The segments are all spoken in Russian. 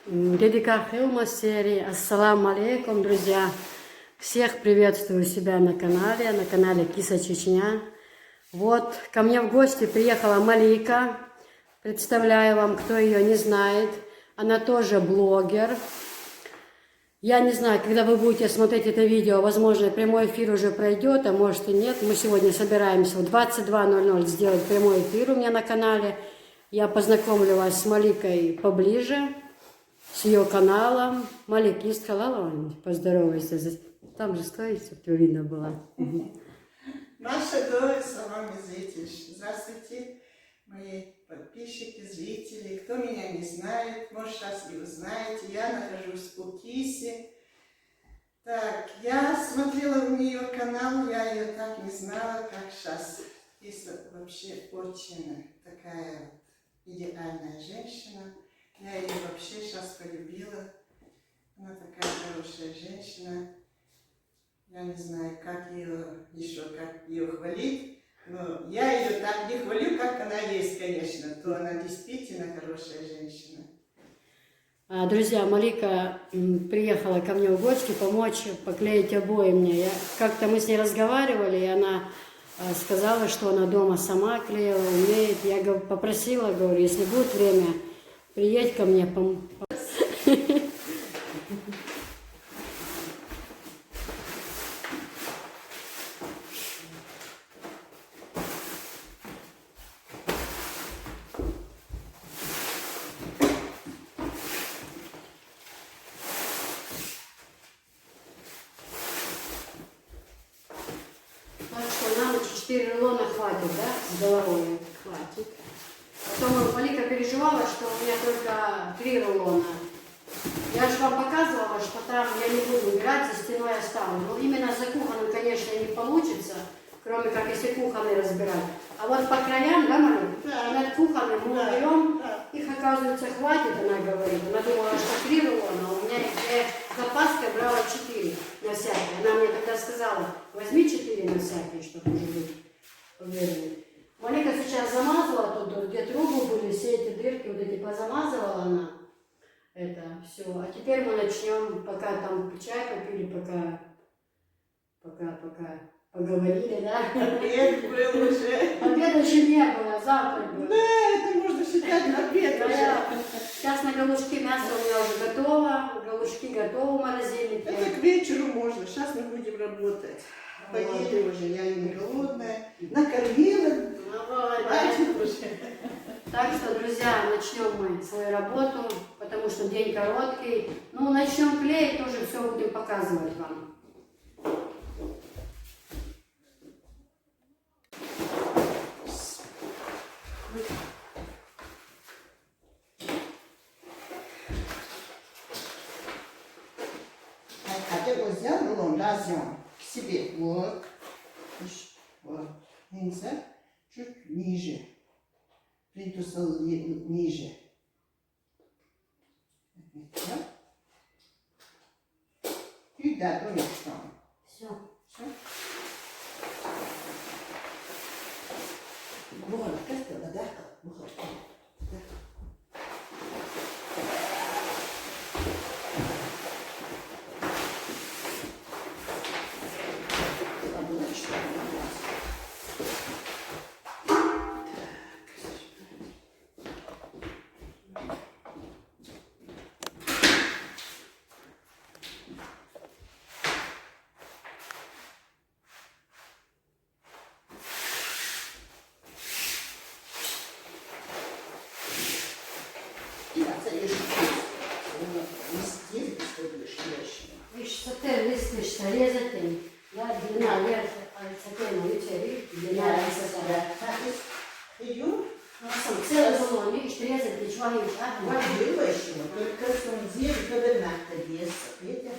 Дедика Хилма серии. Ассаламу алейкум, друзья. Всех приветствую себя на канале Киса Чечня. Вот, ко мне в гости приехала Малика. Представляю вам, кто ее не знает. Она тоже блогер. Я не знаю, когда вы будете смотреть это видео, возможно, прямой эфир уже пройдет, а может и нет. Мы сегодня собираемся в 22:00 сделать прямой эфир у меня на канале. Я познакомлю вас с Маликой поближе, с ее каналом. Маликистка, Лала, поздоровайся. Там же стоит, чтобы видно было. Наша дорогая с вами зрители. Здравствуйте, мои подписчики, зрители. Кто меня не знает, может сейчас и вы знаете, я нахожусь в Пукисе. Так, я смотрела в нее канал, я ее так не знала, как сейчас. Киса вообще очень такая идеальная женщина. Я ее вообще сейчас полюбила. Она такая хорошая женщина. Я не знаю, как ее хвалить, но я ее так не хвалю, как она есть, конечно, то она действительно хорошая женщина. Друзья, Малика приехала ко мне в гости помочь поклеить обои мне. Как-то мы с ней разговаривали, и она сказала, что она дома сама клеила, умеет. Я попросила, говорю, если будет время, приедь ко мне. Так что на ночь 4 рулона хватит, да, с головой хватит. Потом Малика переживала, что у меня только 3 рулона. Я же вам показывала, что там я не буду убирать, за стеной оставлю. Но именно за кухонным, конечно, не получится, кроме как если кухонный разбирать. А вот по краям, да, Малика? Да. Над кухонным мы уберем, Да. их, оказывается, хватит, она говорит. Она думала, что 3 рулона, а у меня я запаской брала 4 на всякий. Она мне тогда сказала, возьми 4 на всякий, чтобы уже быть уверенной. Малика сейчас замазала тут, где трубы были, все эти дырки, вот эти позамазывала она. Это все. А теперь мы начнем, пока там чай попили, пока поговорили, да? Обед был уже. Обеда еще не было, завтрак был. Да, это можно считать обед уже. Сейчас на галушки мясо у меня уже готово, галушки готовы в морозильнике. Это к вечеру можно, сейчас мы будем работать. Поели уже, я не голодная. Накормила, хватит уже. Так что, друзья, начнем мы свою работу, потому что день короткий. Ну, начнем клеить, тоже все будем показывать вам. Хотя вот взял рулон, разъем к себе. Вот. Вот. Ниже. Чуть ниже. Плинтуса ниже. Да? И да, до что. Все. Все. Вот, как это, да? Вот. Да. Видишь, сатен листишься, резать им. Да, длина, сатена, видите, длина, Идем? целый рулон, видишь, резать, ничего не видишь. Было еще, только сонзир, говернахта есть. Видите?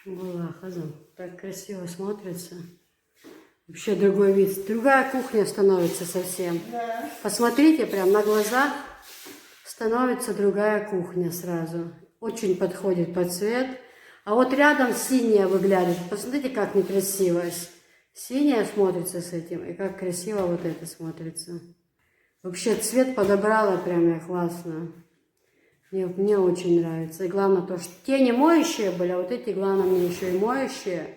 Была хазан. Так красиво смотрится. Вообще другой вид. Другая кухня становится совсем. Да. Посмотрите, прям на глазах становится другая кухня сразу. Очень подходит под цвет. А вот рядом синяя выглядит. Посмотрите, как некрасиво. Синяя смотрится с этим. И как красиво вот это смотрится. Вообще цвет подобрала прям я классно. Мне очень нравится. И главное то, что тени моющие были, а вот эти, главное, мне еще и моющие.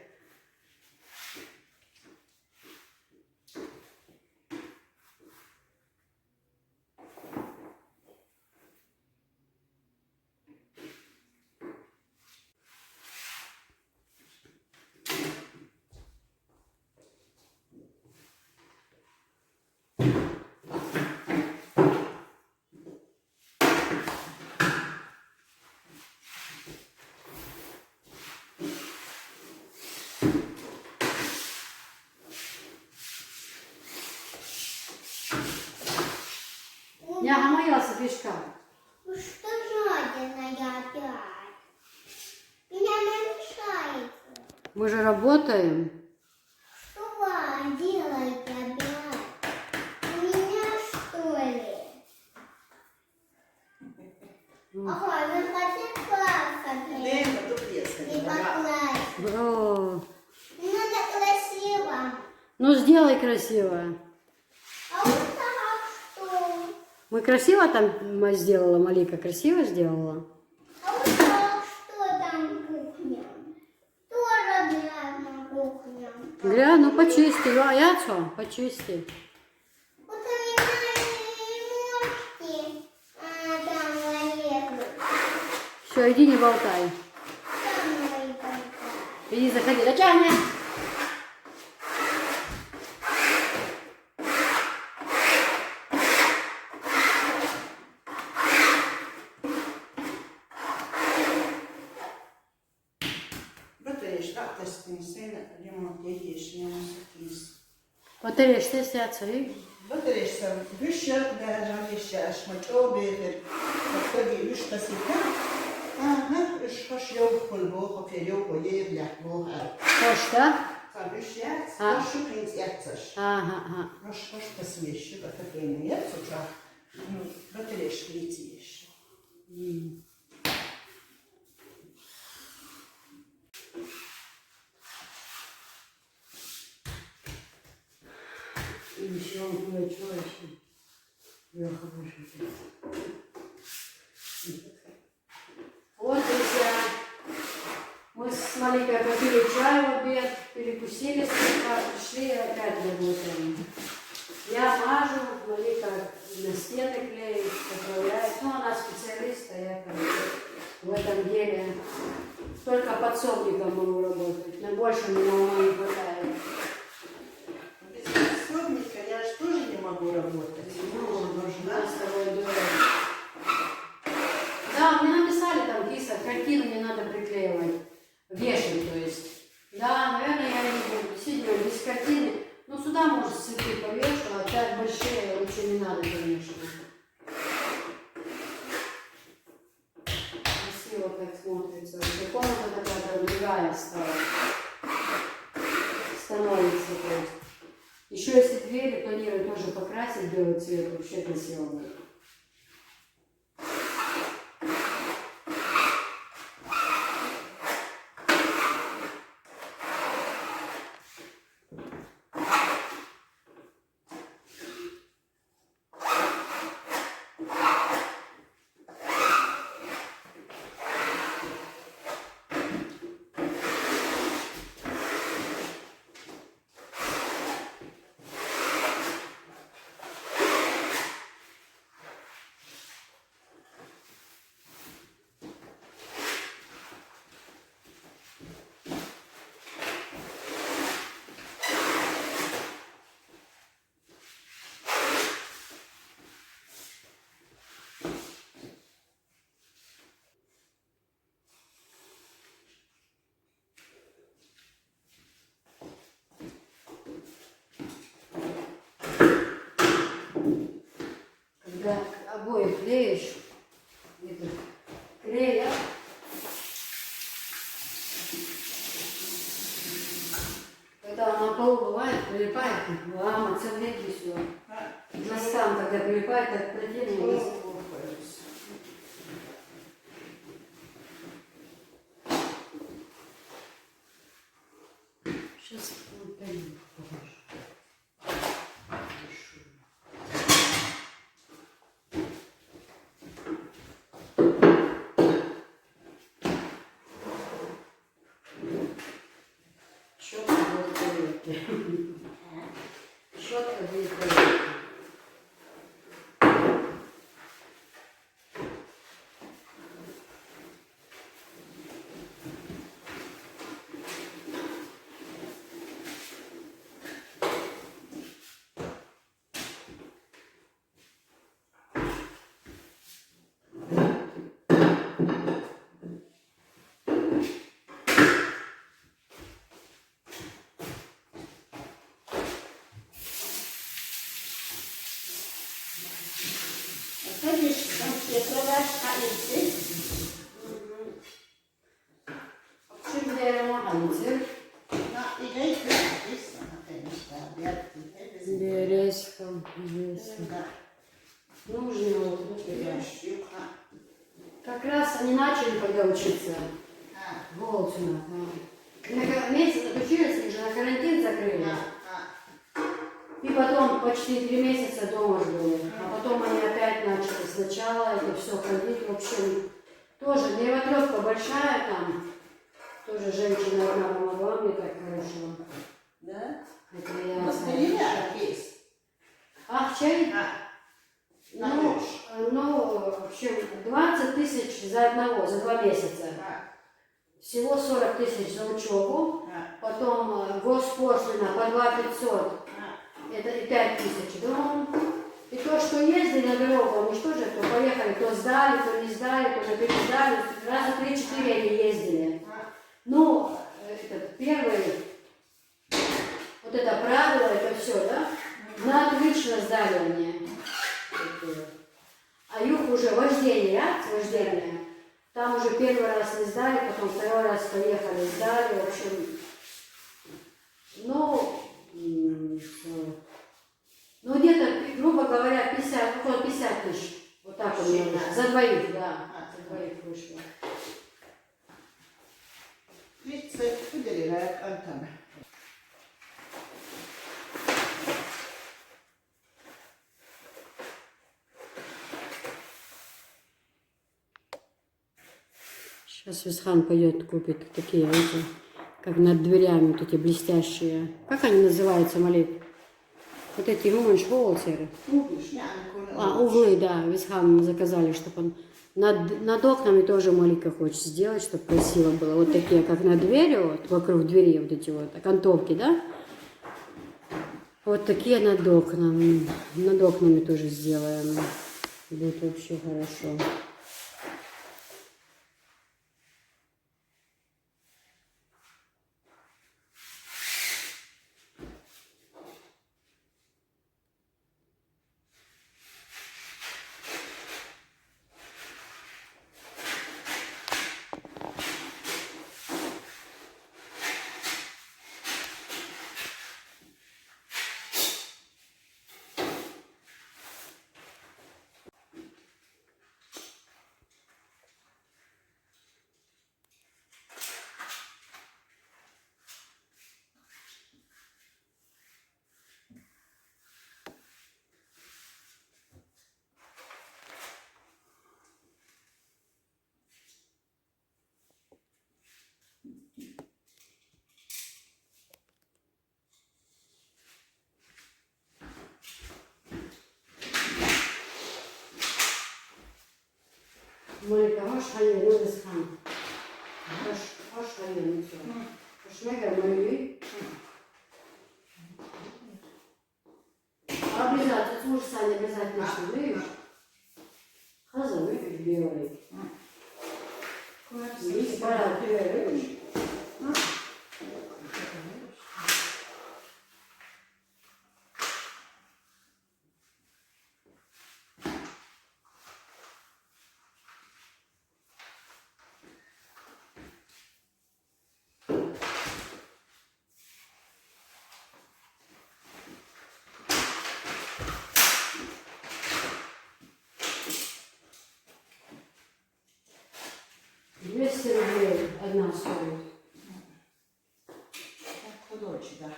Я гамаялся пешка. Ну что жадина я опять? Меня намешает. Мы же работаем. Что вы делаете опять? У меня что ли? Ага, вы хотите плакать? Лена, тут есть. Не покласть. О, Надо красиво. ну сделай красиво. А вот так что? Мы красиво там сделала, Малика красиво сделала. А вот так что там кухня? Тоже грязная кухня. Ну почисти, а я что? Почисти. Вот у меня не можете там валезут. Все, иди не болтай. Там мои болтают. Иди заходи. Да тягни. Батарея, как ты с ним сына, ремонт едешь, не можешь. Батарея, что сядься, и... Батарея, вещак, да, вещак, шматьо, бегер, подходи, вещь, посыпа. Ага, шаш йог, холбо, хопьёг, оег, ляхбо, Хош, да? вещак, А. шаш, принц, яцаш. Ага. Шаш, посвещу, батарея, яцуша, батарея, летишь. И еще он кое что еще. Леха больше. Вот, друзья, мы с Маликой попили чай в обед, перекусили слегка, пришли и опять работаем. Я мажу, Малика на стены клеит, поправляет. Ну, она специалист, а я, короче, в этом деле только подсобником могу работать. На больше меня ума не хватает. Без подсобника я же тоже не могу работать. Ну, нужна с тобой дура. Да, мне написали там, Киса, картину не надо приклеивать. Вешать, то есть. Да, наверное, я не буду. Действительно, без картины. Ну, сюда, может, цветы повешу, а так большие лучше не надо, конечно. Красиво так смотрится. Уже комната такая другая стала. Становится, то есть. Еще если двери планирую тоже покрасить белый цвет, вообще красиво будет. полу бывает, прилипает, лама, целый все. К носкам, когда прилипает, так противно. Сейчас пойдем. Щетка будет проверки. Щетка будет проверки. Конечно, если ваш Şimdi ayrılmalıyız. Na, ik weet het niet, is dat nog eens. Березком. Да. Нужно вот Я это. щука. Как раз они начали когда учиться. А, Волчина. На месяц отучились, их же на карантин закрыли. И потом почти 3 месяца дома жили. А потом они опять начали сначала это все ходить. В общем, тоже нервотрепка большая там. Тоже женщина одна помогла мне так хорошо. да? Это я Вот знаю. переляк есть. Ах, чай? На Ну, нож. в общем, 20 тысяч за одного, за 2 месяца. Всего 40 тысяч за учебу. Потом госпошлина по 2 500. Это и 5 тысяч. Ну, и то, что ездили на дорогу, они что же, то поехали, то сдали, то не сдали, то на пересдали. Раза 3-4 они ездили. Ну, этот первый, вот это правило, это все, да? На отлично сдали они. А юг уже вождение, вождение. Там уже первый раз не сдали, потом второй раз поехали, сдали, в общем. Ну, где-то, грубо говоря, 50, около 50 тысяч. Вот так у меня вышло. За двоих, да. За двоих вышло. 30 выделяют Антона. Сейчас Висхан пойдет купит такие, эти, как над дверями, вот эти блестящие. Как они называются, Малик? Вот эти волосы. Углы, да. Висхан заказали, чтобы он над окнами тоже Малика хочет сделать, чтобы красиво было. Вот такие, как на двери, вот вокруг двери, вот эти вот окантовки, да? Вот такие над окнами. Над окнами тоже сделаем. Будет вообще хорошо. Малика, hoş hayır, ne Vizhan? Hoş hayır, ne diyor? Hoş ne gelmeli? Обязательно, слушай, Саня, обязательно, что видишь? Хаза выпить белый. Есть пора, ты видишь? массирует. Так, худочек, да.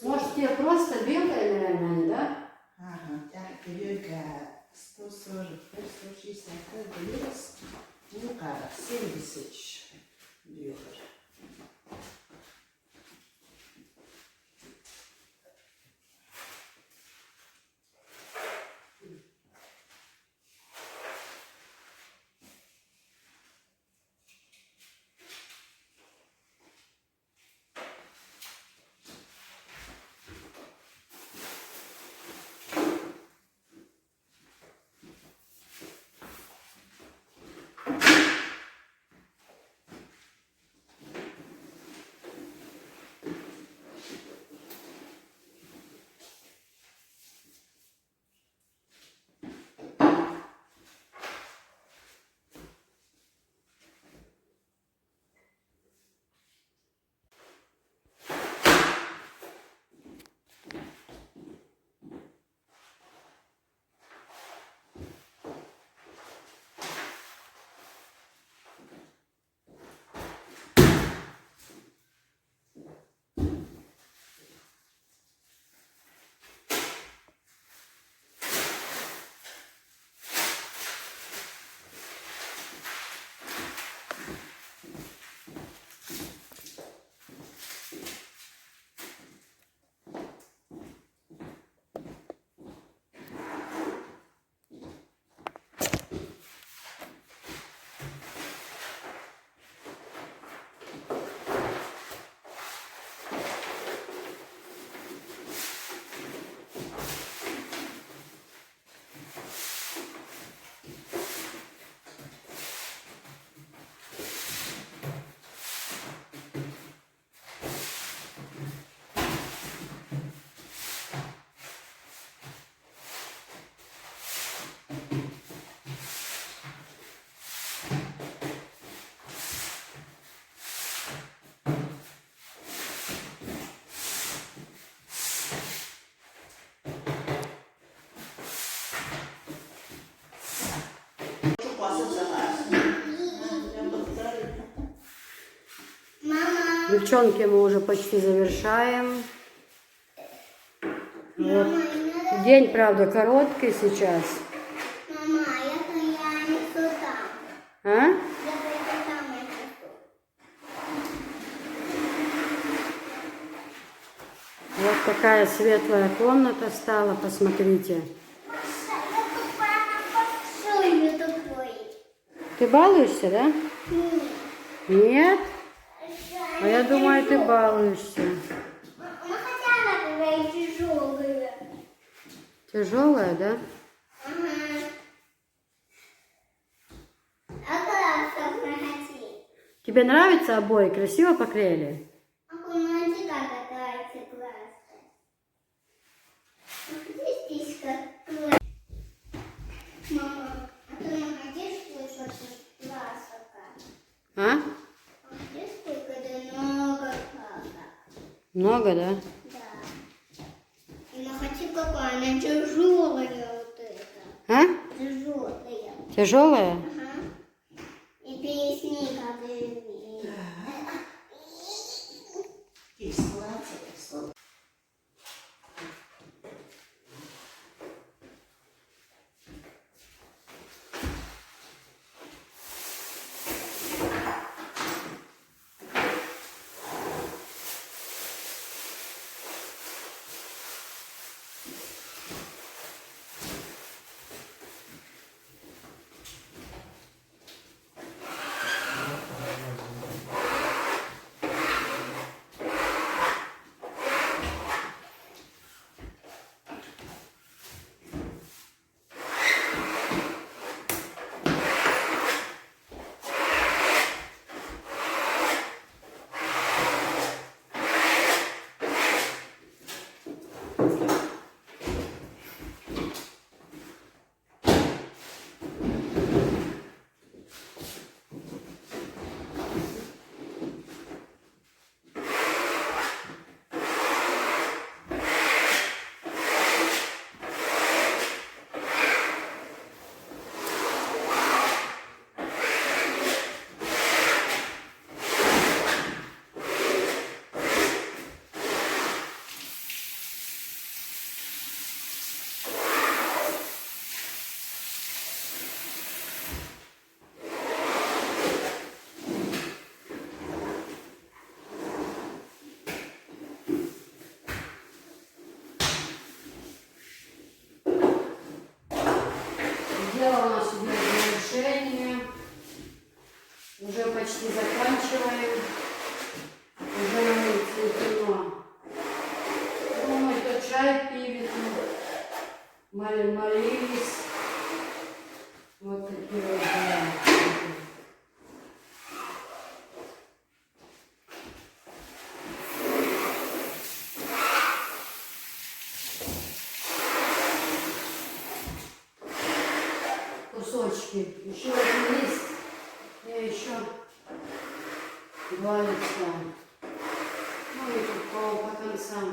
Может, тебе просто белая, наверное, они, да? Ага, так, вилка 140, 160 гривен, лука 70 гривен. Мама, Девчонки, мы уже почти завершаем. Вот. мама, надо... День, правда, короткий сейчас. Мама, я несу там. А? Я пойду там несу. Вот такая светлая комната стала, посмотрите. Я тупая, большой такой. Ты балуешься, да? Нет. Нет? А я думаю, ты балуешься. Ну хотя она какая тяжелая. Тяжелая, да? Ага. А классно пройти. Тебе нравятся обои? Красиво поклеили? А помните, как катается классно. Здесь как Мама, а ты находишь, что классно? А? Здесь сколько много класса. Много, да? Да. И находи, какая она тяжелая вот эта. А? Тяжелая. Тяжелая? Ага. И песни, как Кисло, кисло. молились. Вот такие вот дела. Кусочки. Еще один лист. И еще два листа. Ну и тут по концам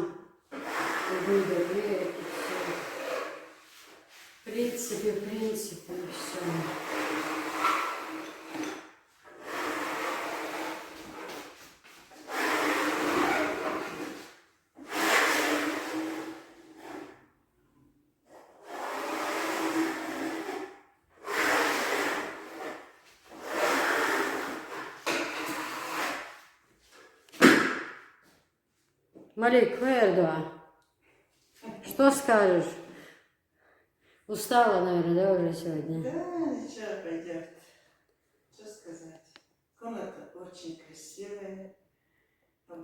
выдавили это все. В принципе, и все. Малик, Вердуа, что скажешь? Устала, наверное, да, уже сегодня? Да, ничего, пойдет. Что сказать? Комната очень красивая.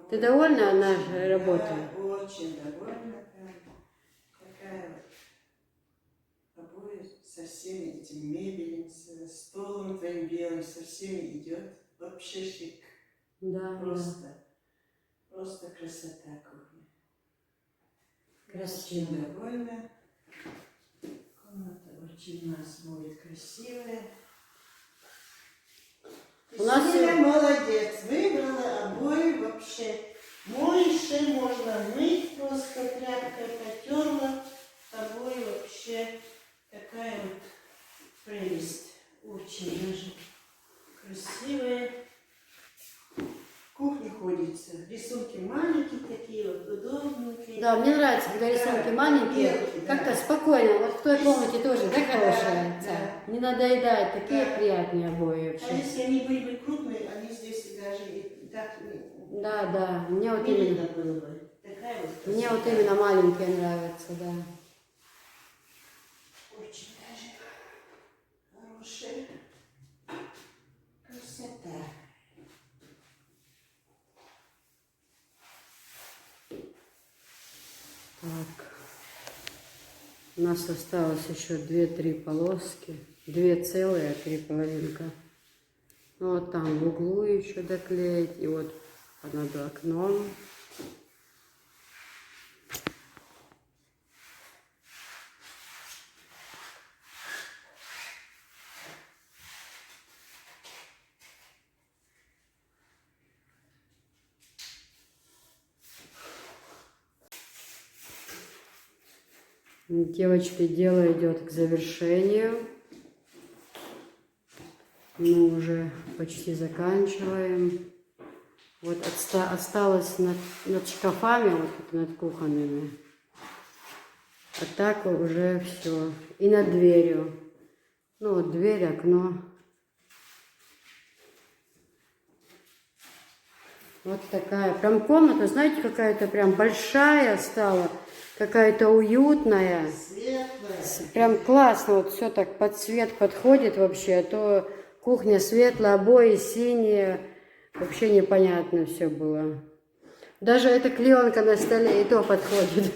Ты довольна нашей работой? Да, очень довольна. Такая вот обои со всеми этими мебелями, со столом твоим белым, со всеми идет. Вообще шик. Да. Просто красота кухни. Красиво. Очень довольна. Комната очень у нас будет красивая. У нас Силя молодец, выбрала обои вообще. Моешь, можно мыть, просто тряпкой потерла. Обои вообще такая вот прелесть. Очень даже красивая. Кухня ходится. Рисунки маленькие такие, вот удобненькие. Да, мне нравится, когда рисунки маленькие, мелкие, как-то да. спокойно. Вот в той комнате тоже, да, хорошая? Да. Не надоедает, такие Да. приятные обои А вообще. если они были бы крупные, они здесь даже и так Да, мне вот не именно, видно было бы. Такая вот мне вот красота. именно маленькие нравятся, да. Очень даже хорошая красота. Так. У нас осталось еще 2-3 полоски. 2 целые, 3 половинка. Ну вот там в углу еще доклеить. И вот над окном. Девочки, дело идет к завершению. Мы уже почти заканчиваем. Вот осталось над шкафами, вот над кухонными. А так уже все. И над дверью. Ну вот дверь, окно. Вот такая. Прям комната, знаете, какая-то прям большая стала. Какая-то уютная. Светлая. Прям классно, вот все так под цвет подходит вообще, а то кухня светлая, обои синие, вообще непонятно все было. Даже эта клеенка на столе и то подходит.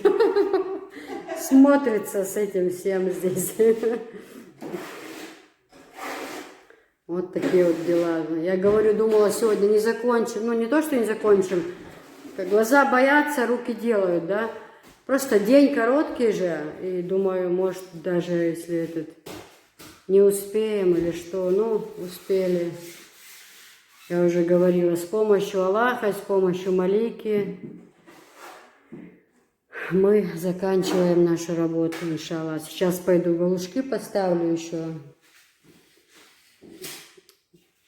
Смотрится с этим всем здесь. Вот такие вот дела. Я говорю, думала, сегодня не закончим. Ну, не то, что не закончим. Глаза боятся, руки делают, да. Просто день короткий же, и думаю, может, даже если не успеем или что, ну, успели. Я уже говорила, с помощью Аллаха, с помощью Малики мы заканчиваем нашу работу, иншаллах. Сейчас пойду галушки поставлю еще,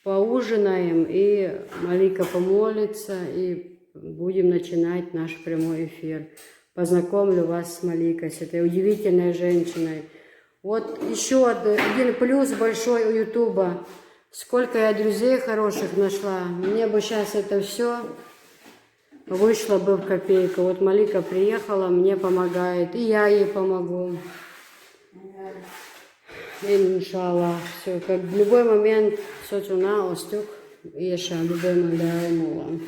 поужинаем, и Малика помолится, и будем начинать наш прямой эфир. Познакомлю вас с Маликой, с этой удивительной женщиной. Вот еще один плюс большой у Ютуба. Сколько я друзей хороших нашла. Мне бы сейчас это все вышло бы в копейку. Вот Малика приехала, мне помогает, и я ей помогу. Иншаллах. Все, как в любой момент, сотуна, остюк, еша, любой момент.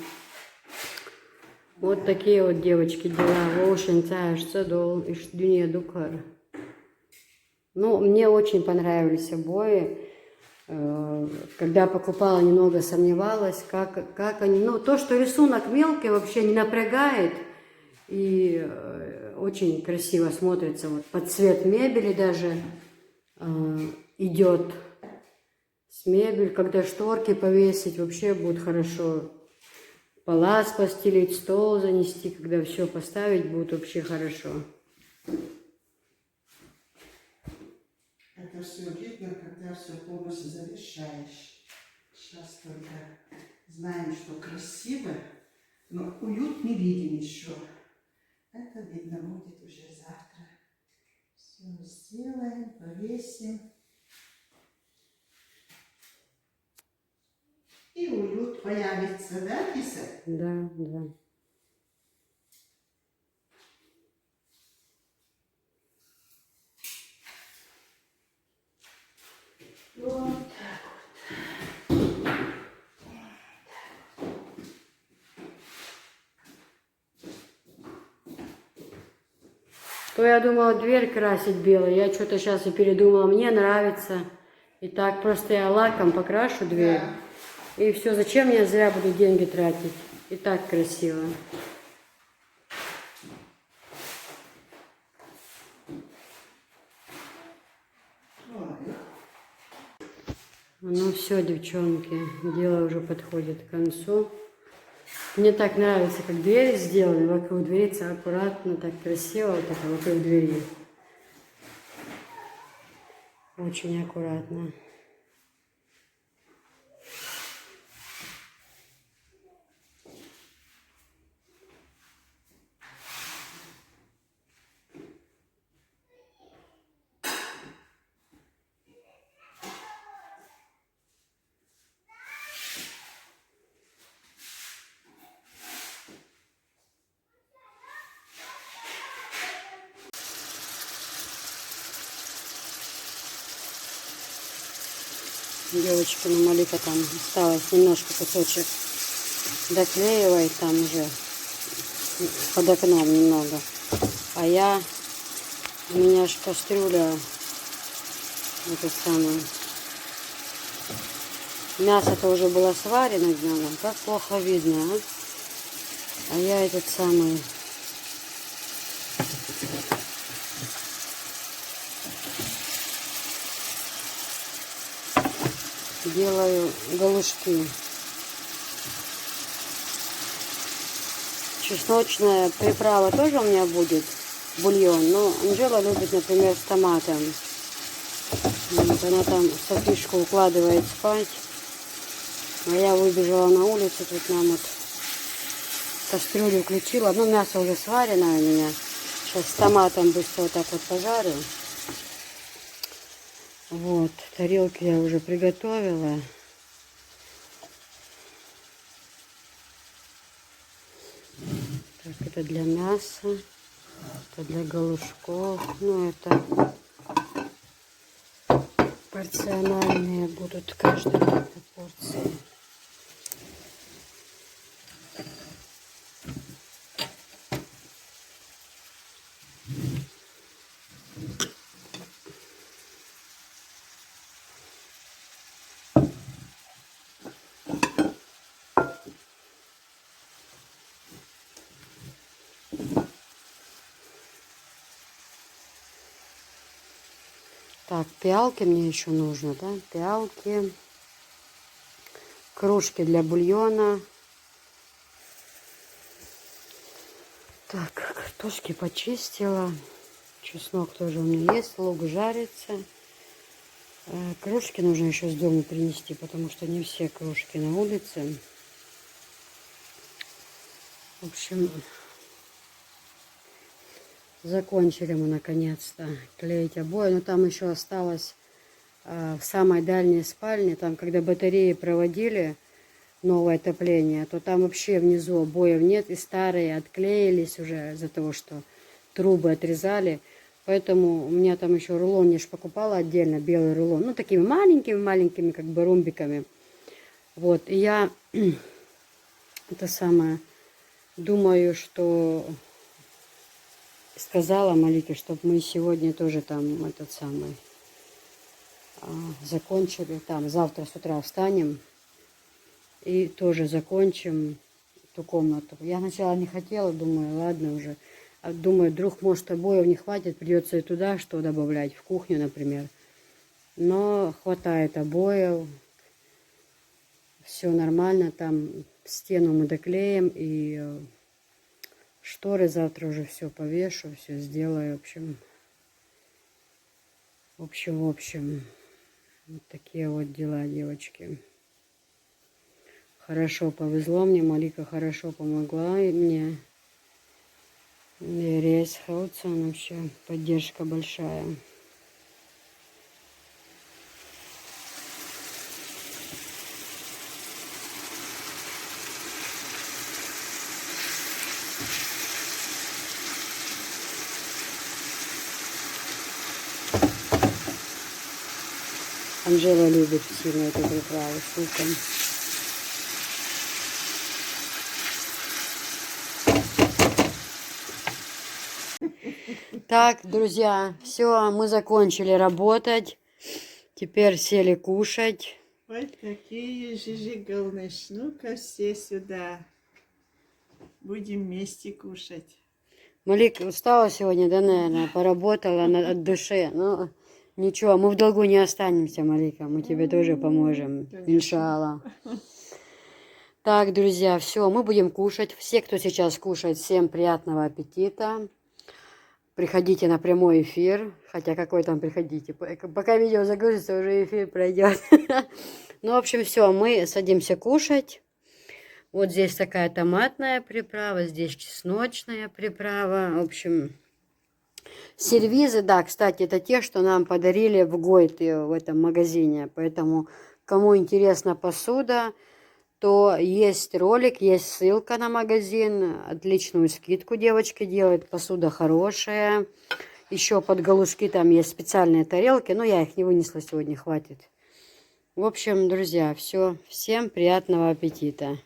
Вот такие вот, девочки, дела. Волшин царь, цадол, иш дюния дукар. Ну, мне очень понравились обои. Когда покупала, немного сомневалась, как они... Ну, то, что рисунок мелкий, вообще не напрягает. И очень красиво смотрится. Вот под цвет мебели даже идет с мебель. Когда шторки повесить, вообще будет хорошо. Палас постелить, стол занести, когда все поставить, будет вообще хорошо. Это все видно, когда все полностью завершаешь. Сейчас только знаем, что красиво, но уют не видим еще. Это видно будет уже завтра. Все сделаем, повесим. И уют появится, да, Киса? Да, да. Вот. То я думала дверь красить белой, я что-то сейчас и передумала, мне нравится. И так просто я лаком покрашу дверь. Да. И все, зачем я зря буду деньги тратить? И так красиво. Ой. Ну все, девчонки, дело уже подходит к концу. Мне так нравится, как двери сделаны, вокруг двери аккуратно, так красиво, вот это вокруг двери. Очень аккуратно. Девочки, ну Малика там осталось немножко кусочек доклеивает там уже под окном немного. А у меня ж кастрюля, это самое, мясо-то уже было сварено днем, как плохо видно, а? А я этот самый, делаю галушки. Чесночная приправа тоже у меня будет, бульон. Но Анжела любит, например, с томатом. Вот, она там Софишку укладывает спать. А я выбежала на улицу, тут нам вот кастрюлю включила. Ну, мясо уже сварено у меня. Сейчас с томатом быстро вот так вот пожарю. Вот, тарелки я уже приготовила. Так, это для мяса, это для галушков. Ну, это порциональные будут каждая по порции. Так, пиалки мне еще нужно, да? Пиалки, кружки для бульона. Так, картошки почистила. Чеснок тоже у меня есть, лук жарится. Кружки нужно еще с дома принести, потому что не все кружки на улице. В общем, закончили мы наконец-то клеить обои. Но там еще осталось в самой дальней спальне, там, когда батареи проводили новое отопление, то там вообще внизу обоев нет, и старые отклеились уже из-за того, что трубы отрезали. Поэтому у меня там еще рулон, я же покупала отдельно, белый рулон, ну, такими маленькими-маленькими, как бы ромбиками. Вот, и я это самое, думаю, что сказала Малике, чтобы мы сегодня тоже там этот самый закончили. Там завтра с утра встанем и тоже закончим ту комнату. Я сначала не хотела, думаю, ладно уже. Думаю, вдруг, может, обоев не хватит, придется и туда что добавлять, в кухню, например. Но хватает обоев. Все нормально, там стену мы доклеим и шторы завтра уже все повешу, все сделаю. В общем, вот такие вот дела, девочки. Хорошо повезло мне, Малика хорошо помогла и мне. И Рейс Хаутсон вообще поддержка большая. Анжела любит сильно эту приправу с луком. Так, друзья, все, мы закончили работать. Теперь сели кушать. Вот такие жижигалныш. Ну-ка все сюда. Будем вместе кушать. Малик устала сегодня, да, наверное, поработала от души. Ну, ничего, мы в долгу не останемся, Малика. Мы тебе тоже поможем, иншаллах. Так, друзья, все, мы будем кушать. Все, кто сейчас кушает, всем приятного аппетита. Приходите на прямой эфир. Хотя какой там приходите. Пока видео загрузится, уже эфир пройдет. Ну, в общем, все, мы садимся кушать. Вот здесь такая томатная приправа, здесь чесночная приправа. В общем, сервизы, да, кстати, это те, что нам подарили в Гойте, в этом магазине. Поэтому, кому интересна посуда, то есть ролик, есть ссылка на магазин. Отличную скидку девочки делают, посуда хорошая. Еще под галушки там есть специальные тарелки, но я их не вынесла сегодня, хватит. В общем, друзья, все. Всем приятного аппетита.